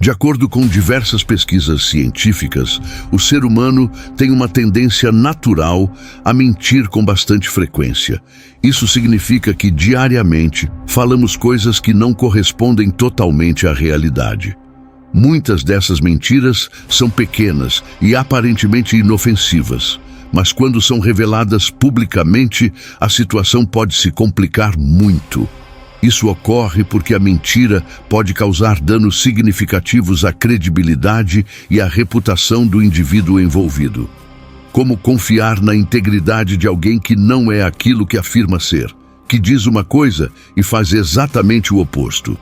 De acordo com diversas pesquisas científicas, o ser humano tem uma tendência natural a mentir com bastante frequência. Isso significa que, diariamente, falamos coisas que não correspondem totalmente à realidade. Muitas dessas mentiras são pequenas e aparentemente inofensivas, mas quando são reveladas publicamente, a situação pode se complicar muito. Isso ocorre porque a mentira pode causar danos significativos à credibilidade e à reputação do indivíduo envolvido. Como confiar na integridade de alguém que não é aquilo que afirma ser, que diz uma coisa e faz exatamente o oposto?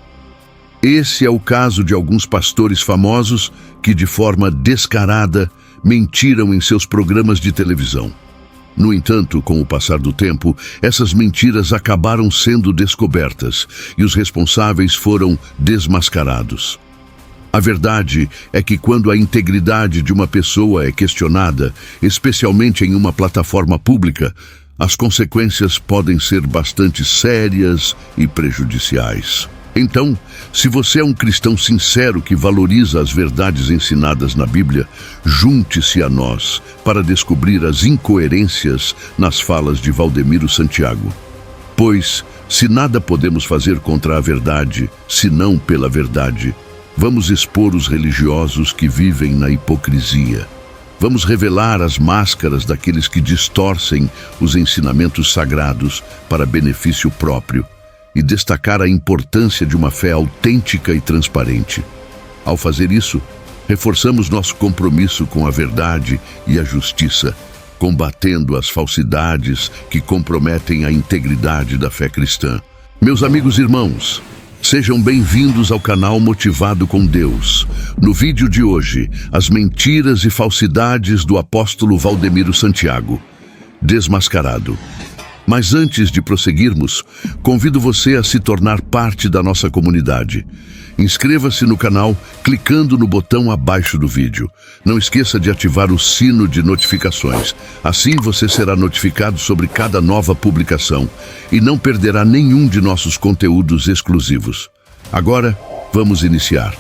Esse é o caso de alguns pastores famosos que, de forma descarada, mentiram em seus programas de televisão. No entanto, com o passar do tempo, essas mentiras acabaram sendo descobertas e os responsáveis foram desmascarados. A verdade é que quando a integridade de uma pessoa é questionada, especialmente em uma plataforma pública, as consequências podem ser bastante sérias e prejudiciais. Então, se você é um cristão sincero que valoriza as verdades ensinadas na Bíblia, junte-se a nós para descobrir as incoerências nas falas de Valdemiro Santiago. Pois, se nada podemos fazer contra a verdade, senão pela verdade, vamos expor os religiosos que vivem na hipocrisia. Vamos revelar as máscaras daqueles que distorcem os ensinamentos sagrados para benefício próprio e destacar a importância de uma fé autêntica e transparente. Ao fazer isso, reforçamos nosso compromisso com a verdade e a justiça, combatendo as falsidades que comprometem a integridade da fé cristã. Meus amigos e irmãos, sejam bem-vindos ao canal Motivado com Deus. No vídeo de hoje, as mentiras e falsidades do apóstolo Valdemiro Santiago, desmascarado. Mas antes de prosseguirmos, convido você a se tornar parte da nossa comunidade. Inscreva-se no canal clicando no botão abaixo do vídeo. Não esqueça de ativar o sino de notificações. Assim você será notificado sobre cada nova publicação e não perderá nenhum de nossos conteúdos exclusivos. Agora, vamos iniciar.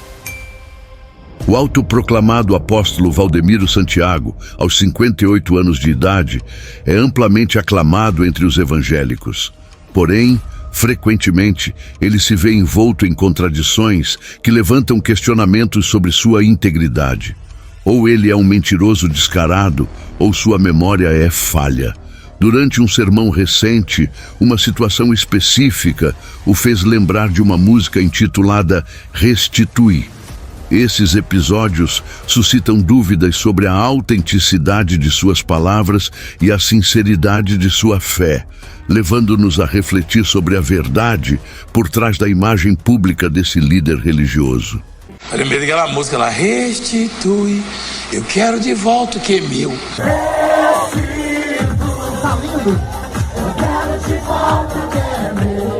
O autoproclamado apóstolo Valdemiro Santiago, aos 58 anos de idade, é amplamente aclamado entre os evangélicos. Porém, frequentemente, ele se vê envolto em contradições que levantam questionamentos sobre sua integridade. Ou ele é um mentiroso descarado, ou sua memória é falha. Durante um sermão recente, uma situação específica o fez lembrar de uma música intitulada Restitui. Esses episódios suscitam dúvidas sobre a autenticidade de suas palavras e a sinceridade de sua fé, levando-nos a refletir sobre a verdade por trás da imagem pública desse líder religioso. Eu lembrei daquela música lá, restitui, eu quero de volta o que é meu. Restitui, tá lindo? Eu quero de volta o que é meu.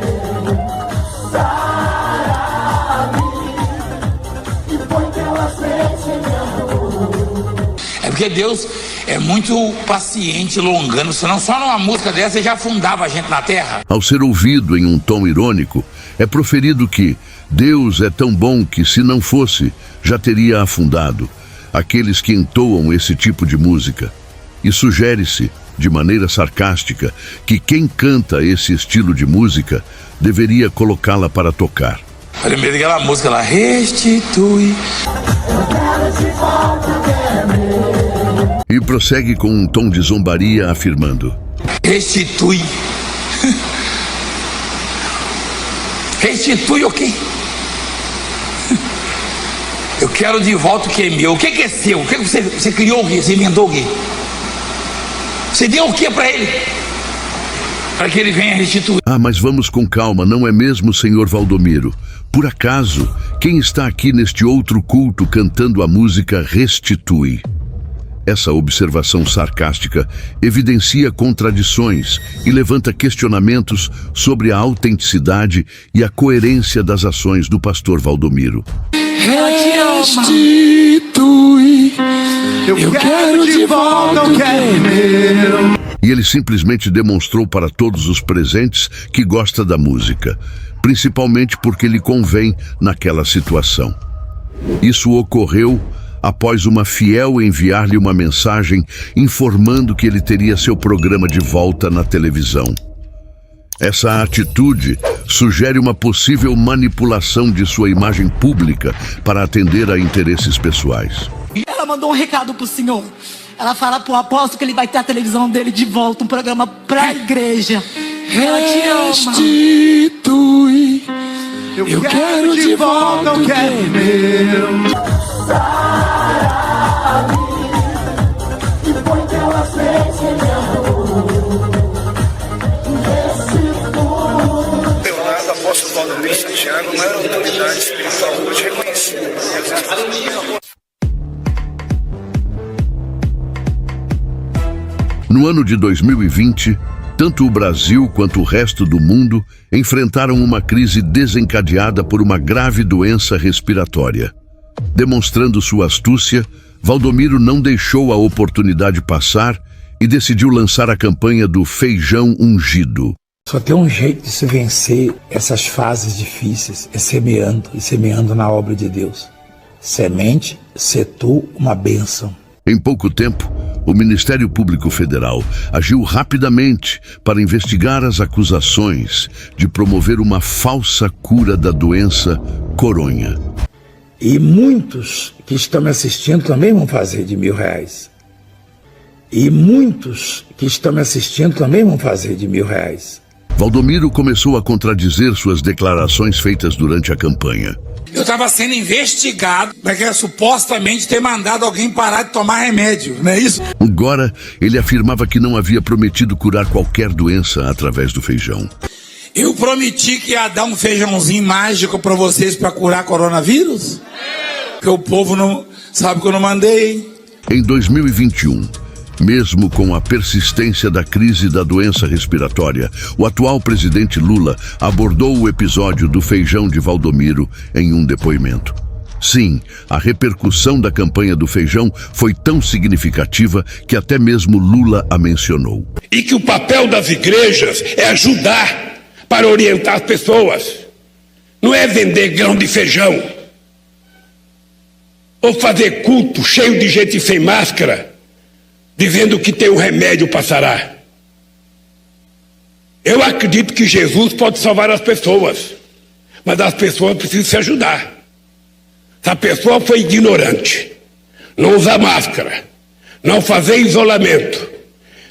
É porque Deus é muito paciente, longano, senão só numa música dessa já afundava a gente na terra. Ao ser ouvido em um tom irônico, é proferido que Deus é tão bom que, se não fosse, já teria afundado aqueles que entoam esse tipo de música. E sugere-se, de maneira sarcástica, que quem canta esse estilo de música deveria colocá-la para tocar. Eu lembrei daquela música lá, restitui. Eu quero de volta o que é meu. E prossegue com um tom de zombaria, afirmando: Restitui. Restitui o quê? Eu quero de volta o que é meu. O que é seu? O que você criou? O quê? Você inventou o quê? Você deu o que para ele? Para que ele venha restituir. Ah, mas vamos com calma, não é mesmo, senhor Valdomiro? Por acaso, quem está aqui neste outro culto cantando a música Restitui? Essa observação sarcástica evidencia contradições e levanta questionamentos sobre a autenticidade e a coerência das ações do pastor Valdomiro. Restitui, eu quero de volta o que é meu. E ele simplesmente demonstrou para todos os presentes que gosta da música, principalmente porque lhe convém naquela situação. Isso ocorreu após uma fiel enviar-lhe uma mensagem informando que ele teria seu programa de volta na televisão. Essa atitude sugere uma possível manipulação de sua imagem pública para atender a interesses pessoais. Ela mandou um recado pro senhor. Ela fala pro apóstolo que ele vai ter a televisão dele de volta, um programa pra igreja. Ela te ama. Restitui. Eu quero de volta o que é meu. Leonardo, apóstolo Valdomiro Santiago, maior autoridade espiritual hoje reconhecida. No ano de 2020, tanto o Brasil quanto o resto do mundo enfrentaram uma crise desencadeada por uma grave doença respiratória. Demonstrando sua astúcia, Valdomiro não deixou a oportunidade passar e decidiu lançar a campanha do Feijão Ungido. Só tem um jeito de se vencer essas fases difíceis, é semeando, e semeando na obra de Deus. Semente, setor, uma bênção. Em pouco tempo, o Ministério Público Federal agiu rapidamente para investigar as acusações de promover uma falsa cura da doença coronha. E muitos que estão me assistindo também vão fazer de R$1.000. E muitos que estão me assistindo também vão fazer de R$1.000. Valdomiro começou a contradizer suas declarações feitas durante a campanha. Eu estava sendo investigado porque supostamente ter mandado alguém parar de tomar remédio, não é isso? Agora, ele afirmava que não havia prometido curar qualquer doença através do feijão. Eu prometi que ia dar um feijãozinho mágico para vocês para curar coronavírus? Que o povo não sabe que eu não mandei. Em 2021, mesmo com a persistência da crise da doença respiratória, o atual presidente Lula abordou o episódio do feijão de Valdomiro em um depoimento. Sim, a repercussão da campanha do feijão foi tão significativa que até mesmo Lula a mencionou. E que o papel das igrejas é ajudar para orientar as pessoas. Não é vender grão de feijão. Ou fazer culto cheio de gente sem máscara, dizendo que tem um remédio para sarar. Eu acredito que Jesus pode salvar as pessoas, mas as pessoas precisam se ajudar. Se a pessoa foi ignorante, não usar máscara, não fazer isolamento,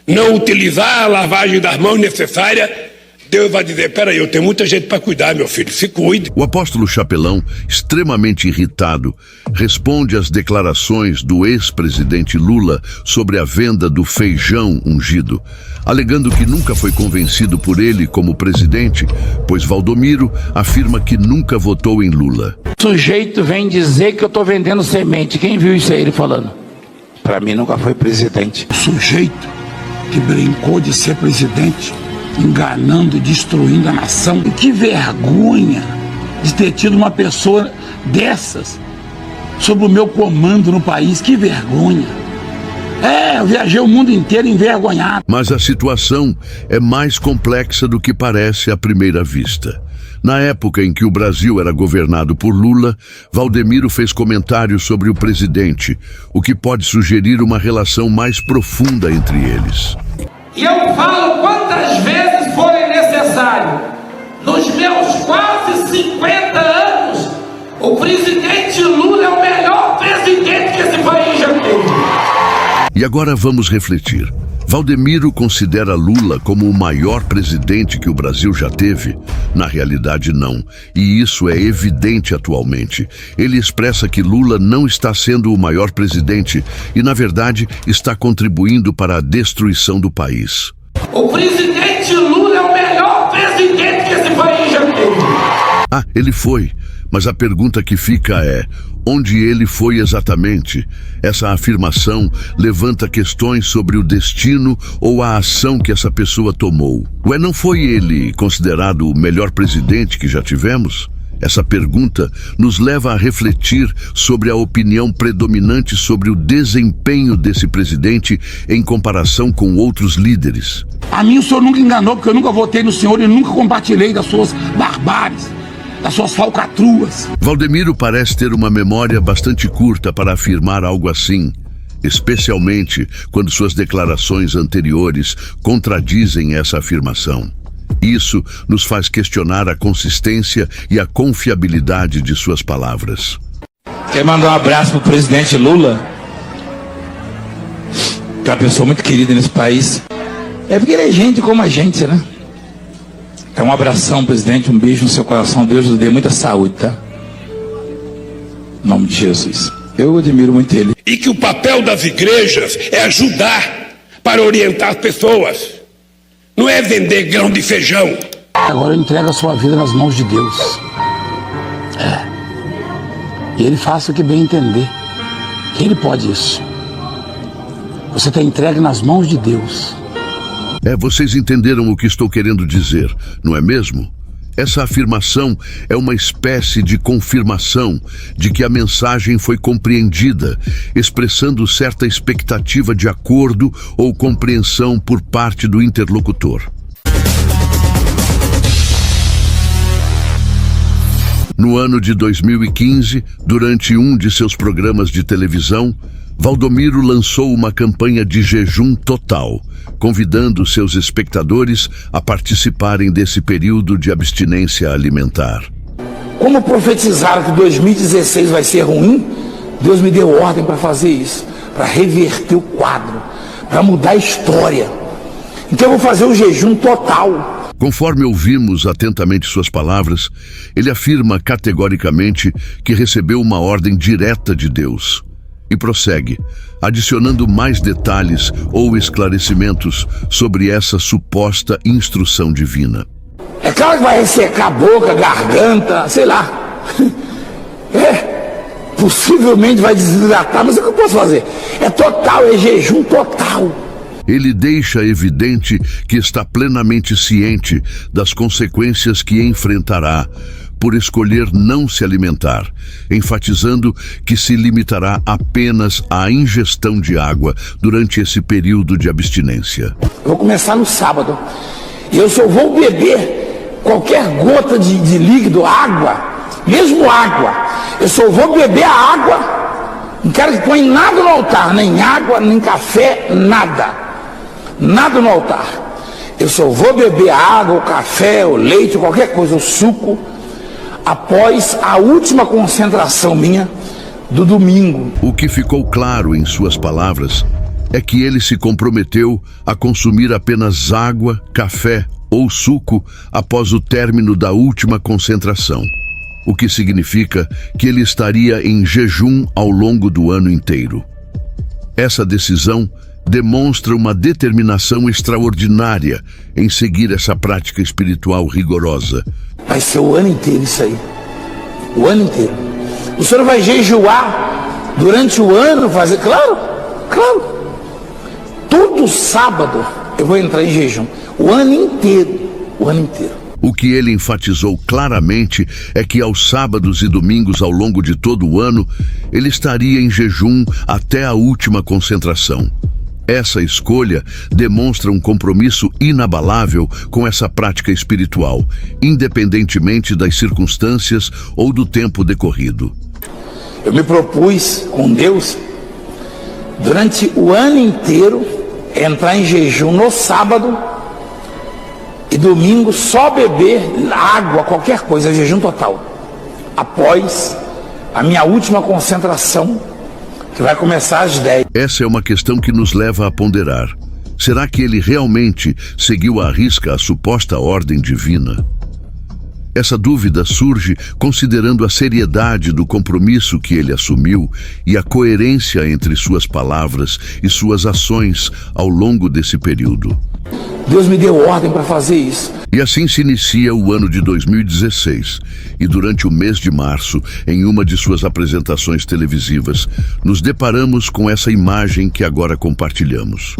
não utilizar a lavagem das mãos necessária, Deus vai dizer, peraí, eu tenho muita gente para cuidar, meu filho, se cuide. O apóstolo Chapelão, extremamente irritado, responde às declarações do ex-presidente Lula sobre a venda do feijão ungido, alegando que nunca foi convencido por ele como presidente, pois Valdomiro afirma que nunca votou em Lula. O sujeito vem dizer que eu estou vendendo semente. Quem viu isso aí ele falando? Para mim nunca foi presidente. O sujeito que brincou de ser presidente, enganando, destruindo a nação. E que vergonha de ter tido uma pessoa dessas sob o meu comando no país. Que vergonha. Eu viajei o mundo inteiro envergonhado. Mas a situação é mais complexa do que parece à primeira vista. Na época em que o Brasil era governado por Lula, Valdomiro fez comentários sobre o presidente, o que pode sugerir uma relação mais profunda entre eles. E eu falo quantas vezes forem necessário. Nos meus quase 50 anos, o presidente Lula é o melhor presidente que esse país já teve. E agora vamos refletir. Valdomiro considera Lula como o maior presidente que o Brasil já teve? Na realidade, não. E isso é evidente atualmente. Ele expressa que Lula não está sendo o maior presidente e, na verdade, está contribuindo para a destruição do país. O presidente Lula é o melhor presidente que esse país já teve. Ele foi. Mas a pergunta que fica é: onde ele foi exatamente? Essa afirmação levanta questões sobre o destino ou a ação que essa pessoa tomou. Não foi ele considerado o melhor presidente que já tivemos? Essa pergunta nos leva a refletir sobre a opinião predominante sobre o desempenho desse presidente em comparação com outros líderes. A mim o senhor nunca enganou, porque eu nunca votei no senhor e nunca compartilhei das suas barbáries. das suas falcatruas. Valdemiro parece ter uma memória bastante curta para afirmar algo assim, especialmente quando suas declarações anteriores contradizem essa afirmação. Isso nos faz questionar a consistência e a confiabilidade de suas palavras. Quer mandar um abraço pro presidente Lula? Que é uma pessoa muito querida nesse país. É porque ele é gente como a gente, né? Então, um abração, presidente, um beijo no seu coração. Deus lhe dê muita saúde, tá? Em nome de Jesus. Eu admiro muito ele. E que o papel das igrejas é ajudar para orientar as pessoas. Não é vender grão de feijão. Agora entrega a sua vida nas mãos de Deus. E ele faça o que bem entender. Que ele pode isso. Você está entregue nas mãos de Deus. Vocês entenderam o que estou querendo dizer, não é mesmo? Essa afirmação é uma espécie de confirmação de que a mensagem foi compreendida, expressando certa expectativa de acordo ou compreensão por parte do interlocutor. No ano de 2015, durante um de seus programas de televisão, Valdomiro lançou uma campanha de jejum total, convidando seus espectadores a participarem desse período de abstinência alimentar. Como profetizaram que 2016 vai ser ruim, Deus me deu ordem para fazer isso, para reverter o quadro, para mudar a história. Então eu vou fazer o jejum total. Conforme ouvimos atentamente suas palavras, ele afirma categoricamente que recebeu uma ordem direta de Deus. E prossegue, adicionando mais detalhes ou esclarecimentos sobre essa suposta instrução divina. É claro que vai ressecar a boca, garganta, sei lá. Possivelmente vai desidratar, mas o que eu posso fazer? É total, é jejum total. Ele deixa evidente que está plenamente ciente das consequências que enfrentará por escolher não se alimentar, enfatizando que se limitará apenas à ingestão de água durante esse período de abstinência. Eu vou começar no sábado e eu só vou beber qualquer gota de líquido, água, mesmo água. Eu só vou beber a água, não quero que ponha nada no altar, nem água, nem café, nada. Nada no altar. Eu só vou beber a água, o café, o leite, qualquer coisa, o suco, após a última concentração minha do domingo. O que ficou claro em suas palavras é que ele se comprometeu a consumir apenas água, café ou suco após o término da última concentração, o que significa que ele estaria em jejum ao longo do ano inteiro. Essa decisão demonstra uma determinação extraordinária em seguir essa prática espiritual rigorosa. Vai ser o ano inteiro isso aí. O ano inteiro. O senhor vai jejuar durante o ano, fazer? Claro, claro. Todo sábado eu vou entrar em jejum. O ano inteiro. O ano inteiro. O que ele enfatizou claramente é que aos sábados e domingos ao longo de todo o ano, ele estaria em jejum até a última concentração. Essa escolha demonstra um compromisso inabalável com essa prática espiritual, independentemente das circunstâncias ou do tempo decorrido. Eu me propus com Deus, durante o ano inteiro, entrar em jejum no sábado e domingo só beber água, qualquer coisa, jejum total. Após a minha última concentração, que vai começar às 10. Essa é uma questão que nos leva a ponderar. Será que ele realmente seguiu à risca a suposta ordem divina? Essa dúvida surge considerando a seriedade do compromisso que ele assumiu e a coerência entre suas palavras e suas ações ao longo desse período. Deus me deu ordem para fazer isso. E assim se inicia o ano de 2016. E durante o mês de março, em uma de suas apresentações televisivas, nos deparamos com essa imagem que agora compartilhamos.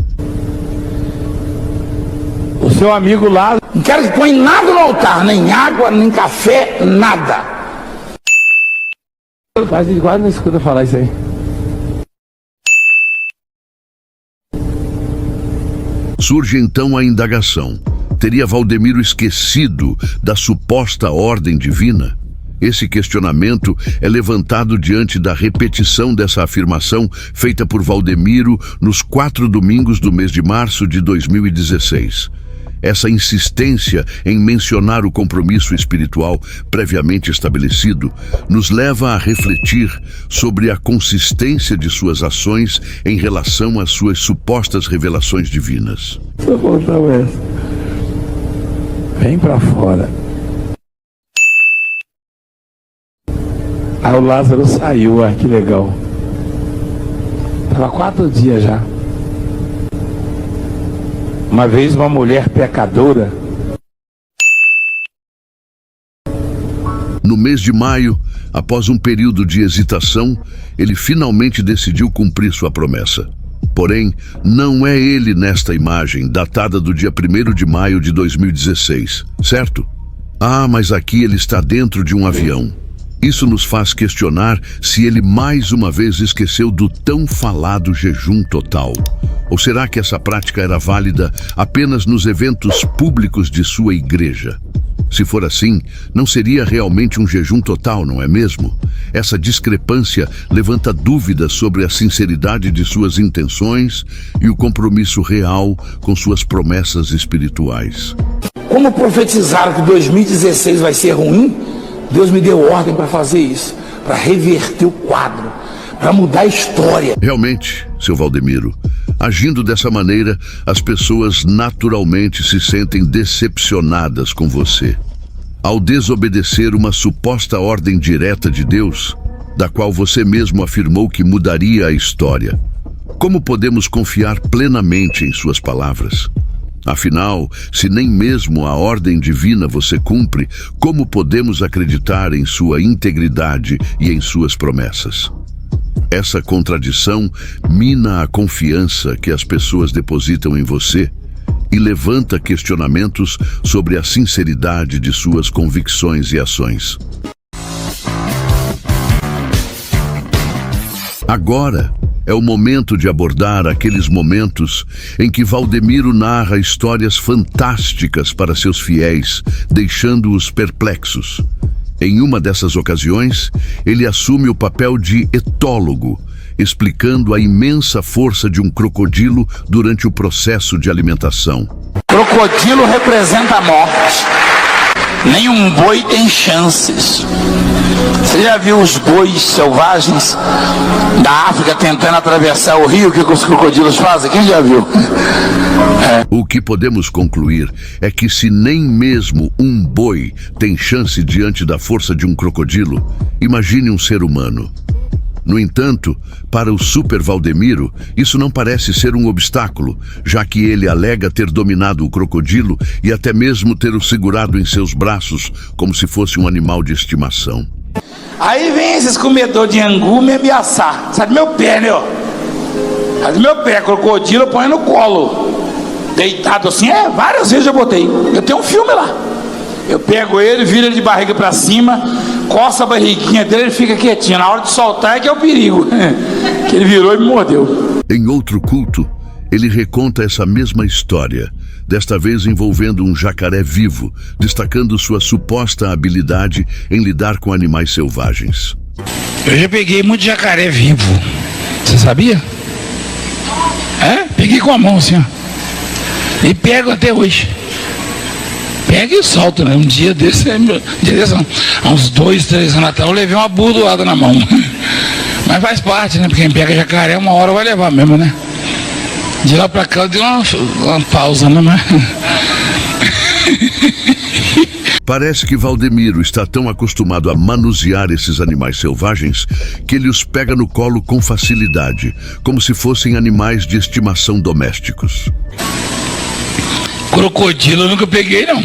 O seu amigo lá... Não quero que ponha nada no altar, nem água, nem café, nada. Mas ele quase não escuta falar isso aí. Surge então a indagação. Teria Valdemiro esquecido da suposta ordem divina? Esse questionamento é levantado diante da repetição dessa afirmação feita por Valdemiro nos 4 domingos do mês de março de 2016. Essa insistência em mencionar o compromisso espiritual previamente estabelecido nos leva a refletir sobre a consistência de suas ações em relação às suas supostas revelações divinas. Só faltava essa. Vem pra fora. Aí o Lázaro saiu, que legal. Tava 4 dias já. Uma vez uma mulher pecadora. No mês de maio, após um período de hesitação, ele finalmente decidiu cumprir sua promessa. Porém, não é ele nesta imagem, datada do dia 1º de maio de 2016, certo? Mas aqui ele está dentro de um avião. Isso nos faz questionar se ele mais uma vez esqueceu do tão falado jejum total. Ou será que essa prática era válida apenas nos eventos públicos de sua igreja? Se for assim, não seria realmente um jejum total, não é mesmo? Essa discrepância levanta dúvidas sobre a sinceridade de suas intenções e o compromisso real com suas promessas espirituais. Como profetizaram que 2016 vai ser ruim, Deus me deu ordem para fazer isso, para reverter o quadro, para mudar a história. Realmente, seu Valdemiro, agindo dessa maneira, as pessoas naturalmente se sentem decepcionadas com você. Ao desobedecer uma suposta ordem direta de Deus, da qual você mesmo afirmou que mudaria a história, como podemos confiar plenamente em suas palavras? Afinal, se nem mesmo a ordem divina você cumpre, como podemos acreditar em sua integridade e em suas promessas? Essa contradição mina a confiança que as pessoas depositam em você e levanta questionamentos sobre a sinceridade de suas convicções e ações. Agora é o momento de abordar aqueles momentos em que Valdemiro narra histórias fantásticas para seus fiéis, deixando-os perplexos. Em uma dessas ocasiões, ele assume o papel de etólogo, explicando a imensa força de um crocodilo durante o processo de alimentação. Crocodilo representa a morte. Nenhum boi tem chances. Você já viu os bois selvagens da África tentando atravessar o rio? O que os crocodilos fazem? Quem já viu? O que podemos concluir é que se nem mesmo um boi tem chance diante da força de um crocodilo, imagine um ser humano. No entanto, para o Super Valdemiro, isso não parece ser um obstáculo, já que ele alega ter dominado o crocodilo e até mesmo ter o segurado em seus braços como se fosse um animal de estimação. Aí vem esses comedores de angu me ameaçar. Sai do meu pé, né? Sai do meu pé, crocodilo, põe no colo. Deitado assim, várias vezes eu botei. Eu tenho um filme lá. Eu pego ele, viro ele de barriga pra cima, coça a barriguinha dele, ele fica quietinho. Na hora de soltar é que é o perigo. Que ele virou e me mordeu. Em outro culto, ele reconta essa mesma história, desta vez envolvendo um jacaré vivo, destacando sua suposta habilidade em lidar com animais selvagens. Eu já peguei muito jacaré vivo. Você sabia? Peguei com a mão assim, ó. E pego até hoje. Pega e solta, né? Um dia desse, há uns 2, 3 anos atrás, eu levei uma burdoada na mão. Mas faz parte, né? Porque quem pega jacaré uma hora vai levar mesmo, né? De lá pra cá eu dei uma pausa, né? Parece que Valdemiro está tão acostumado a manusear esses animais selvagens que ele os pega no colo com facilidade, como se fossem animais de estimação domésticos. Crocodilo eu nunca peguei, não.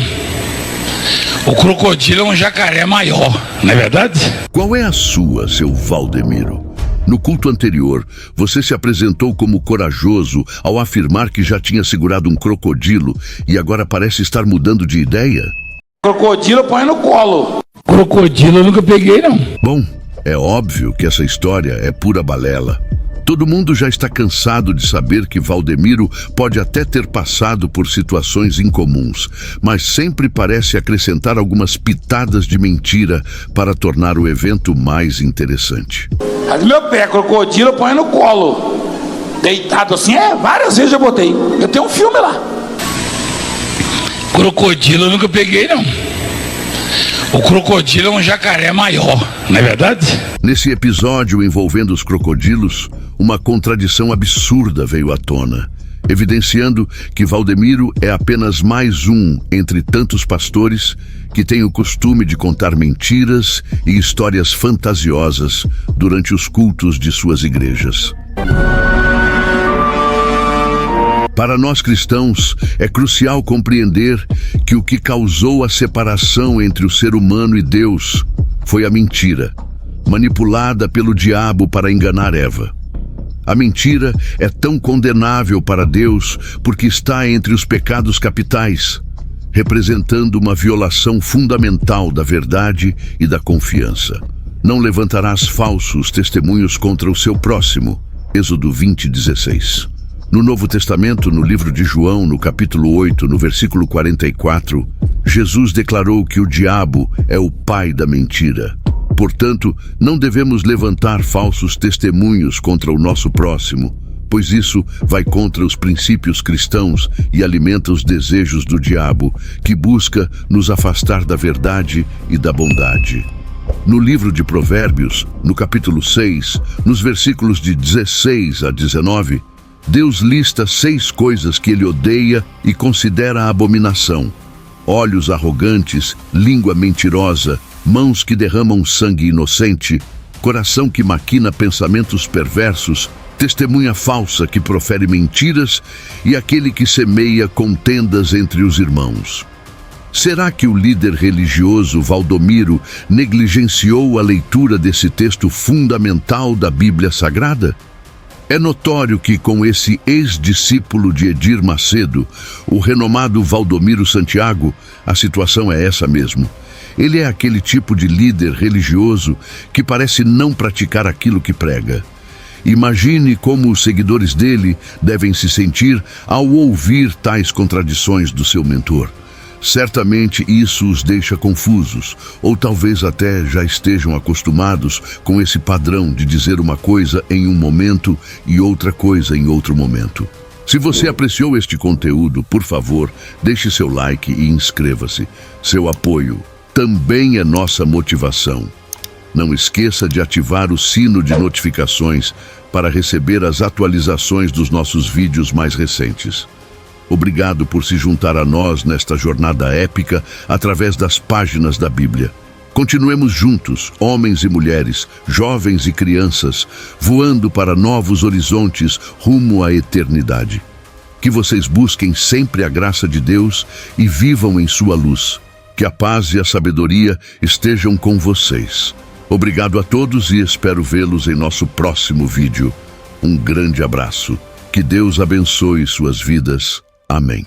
O crocodilo é um jacaré maior, não é verdade? Qual é a sua, seu Valdemiro? No culto anterior, você se apresentou como corajoso ao afirmar que já tinha segurado um crocodilo e agora parece estar mudando de ideia? Crocodilo põe no colo. Crocodilo eu nunca peguei, não. Bom, é óbvio que essa história é pura balela. Todo mundo já está cansado de saber que Valdemiro pode até ter passado por situações incomuns, mas sempre parece acrescentar algumas pitadas de mentira para tornar o evento mais interessante. Mas meu pé, crocodilo, põe no colo. Deitado assim, várias vezes eu botei. Eu tenho um filme lá. Crocodilo eu nunca peguei, não. O crocodilo é um jacaré maior, não é verdade? Nesse episódio envolvendo os crocodilos, uma contradição absurda veio à tona, evidenciando que Valdemiro é apenas mais um entre tantos pastores que tem o costume de contar mentiras e histórias fantasiosas durante os cultos de suas igrejas. Para nós cristãos, é crucial compreender que o que causou a separação entre o ser humano e Deus foi a mentira, manipulada pelo diabo para enganar Eva. A mentira é tão condenável para Deus porque está entre os pecados capitais, representando uma violação fundamental da verdade e da confiança. Não levantarás falsos testemunhos contra o seu próximo. Êxodo 20:16. No Novo Testamento, no livro de João, no capítulo 8, no versículo 44, Jesus declarou que o diabo é o pai da mentira. Portanto, não devemos levantar falsos testemunhos contra o nosso próximo, pois isso vai contra os princípios cristãos e alimenta os desejos do diabo, que busca nos afastar da verdade e da bondade. No livro de Provérbios, no capítulo 6, nos versículos de 16 a 19, Deus lista 6 coisas que ele odeia e considera abominação: olhos arrogantes, língua mentirosa, mãos que derramam sangue inocente, coração que maquina pensamentos perversos, testemunha falsa que profere mentiras e aquele que semeia contendas entre os irmãos. Será que o líder religioso Valdomiro negligenciou a leitura desse texto fundamental da Bíblia Sagrada? É notório que com esse ex-discípulo de Edir Macedo, o renomado Valdomiro Santiago, a situação é essa mesmo. Ele é aquele tipo de líder religioso que parece não praticar aquilo que prega. Imagine como os seguidores dele devem se sentir ao ouvir tais contradições do seu mentor. Certamente isso os deixa confusos, ou talvez até já estejam acostumados com esse padrão de dizer uma coisa em um momento e outra coisa em outro momento. Se você apreciou este conteúdo, por favor, deixe seu like e inscreva-se. Seu apoio também é nossa motivação. Não esqueça de ativar o sino de notificações para receber as atualizações dos nossos vídeos mais recentes. Obrigado por se juntar a nós nesta jornada épica através das páginas da Bíblia. Continuemos juntos, homens e mulheres, jovens e crianças, voando para novos horizontes rumo à eternidade. Que vocês busquem sempre a graça de Deus e vivam em sua luz. Que a paz e a sabedoria estejam com vocês. Obrigado a todos e espero vê-los em nosso próximo vídeo. Um grande abraço. Que Deus abençoe suas vidas. Amém.